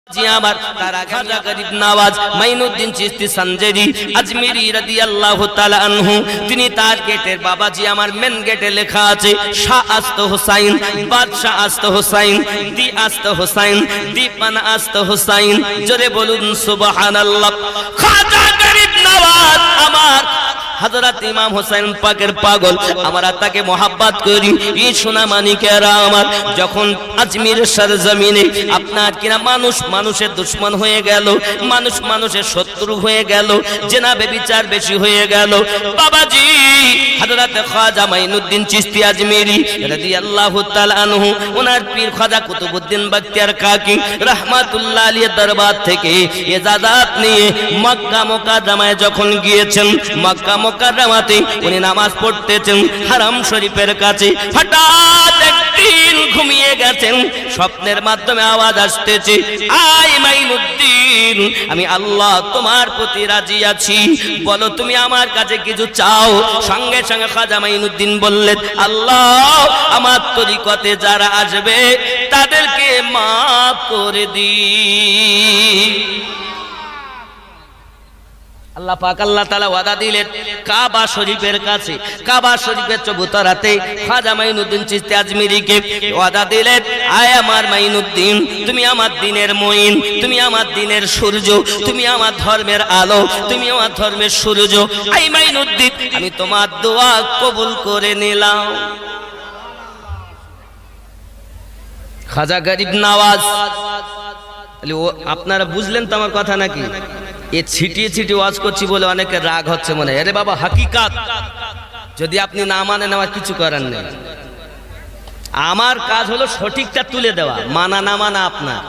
जी आमार तारा खाजा गरीब नवाज माइनुद्दीन चिश्ती संजेरी अजमेरी रादियाल्लाहु ताआला अन्हु तिनी तार गेटेर बाबाजी आमार मेन गेटे लेखा आछे शाह आस्त हुसैन बादशाह आस्त हुसैन दी आस्त हुसैन दीपान आस्त हुसैन जोरे बोलुन सुबहानाल्लाह। खाजा गरीब नवाज आमार हजरत इमाम हुसैन पाकेर पागल आमारा ताके मोहब्बत करी ई सोना मानिकेरा आमार जखन अजमेर सरजमिने आपनार किना मानुष मानुषेर दुश्मन हये गेल मानुष मानुषेर शत्रु हये गेल जनाबे विचार बेशी हये गेल बाबाजी हजरत ख्वाजा माइनुद्दीन चिश्ती अजमेरी रादियाल्लाहु ताआला अन्हु ओनार पीर ख्वाजा कुतुबुद्दीन बख्तियार काकी रहमातुल्लाह आलैहि दरबार थेके इजाजत निये मक्का मुकाद्दमाय जखन गिয়েছেন मक्का मुकाद्दमाते उनी नामाज पढ़तेছেন হারাম শরীফের কাছে হঠাৎ একদিন ঘুমিয়ে গেছেন স্বপ্নের মাধ্যমে আওয়াজ আসতেছে আই মাইনুদ্দিন আমি আল্লাহ তোমার প্রতি রাজি আছি বলো তুমি আমার কাছে কিছু চাও সঙ্গে সঙ্গে খাজা মাইনুদ্দিন বললেন আল্লাহ আমার তরিকতে যারা আসবে তাদেরকে maaf করে দিই। আল্লাহ পাক আল্লাহ তাআলা ওয়াদা দিলেন কাবা শরীফের কাছে কাবা শরীফের চবুতরাতে খাজা মাইনুদ্দিন চিশতি আজমেরিকে ওয়াদা দিলেন আয় আমার মাইনুদ্দিন তুমি আমার দ্বীনের মুইন তুমি আমার দ্বীনের সূর্য তুমি আমার ধর্মের আলো তুমি আমার ধর্মের সূর্য আয় মাইনুদ্দিন আমি তোমার দোয়া কবুল করে নিলাম। খাজা গরিব নওয়াজ আপনারা বুঝলেন তো আমার কথা নাকি? এ ছিটিয়ে ছিটিয়ে ওয়াজ করছি বলে অনেকের রাগ হচ্ছে মনে হয়। আরে বাবা হাকিকাত যদি আপনি না মানেন আমার কিছু করার নেই। আমার কাজ হলো সঠিকটা তুলে দেওয়া, মানা না মানা আপনার।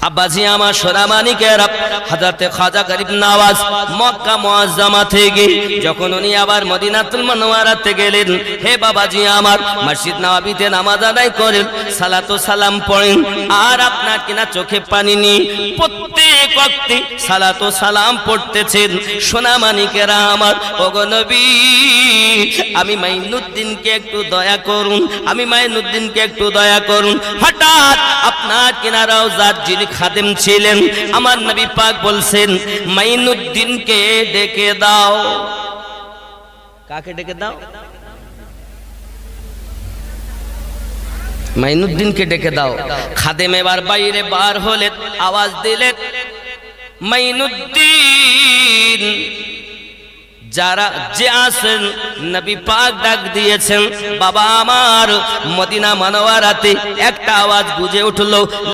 আব্বাজি আমার সোনামানিকেরা হযরতে খাজা গরিব নওয়াজ মক্কা মুআজ্জামা থেকে যখন উনি আবার মদিনাতুল মুনাওয়ারাতে গেলেন, হে বাবাজি আমার মসজিদ নববীতে নামাজ আদায় করেন, সালাতু সালাম পড়েন, আর আপনার কিনা চোখে পানি নিয়ে প্রত্যেক ওয়াক্তে সালাতু সালাম পড়তেছেন। সোনামানিকেরা আমার ওগো নবী আমি মাইনুদ্দিনকে একটু দয়া করুন, আমি মাইনুদ্দিনকে একটু দয়া করুন। হঠাৎ আপনার কিনা রওজার যিনি খাদেম ছিলেন আমার নবী পাক বলছেন মাইনুদ্দিনকে ডেকে দাও। কাকে ডেকে দাও? মাইনুদ্দিনকে ডেকে দাও। খাদেম এবার বাইরে বার হলেন, আওয়াজ দিলেন মাইনুদ্দিন। যারা যে আসেন নবী পাক ডাক দিয়েছেন বাবা আমার মদিনা মুনাওয়ারাতে একটা আওয়াজ গুজে উঠলো।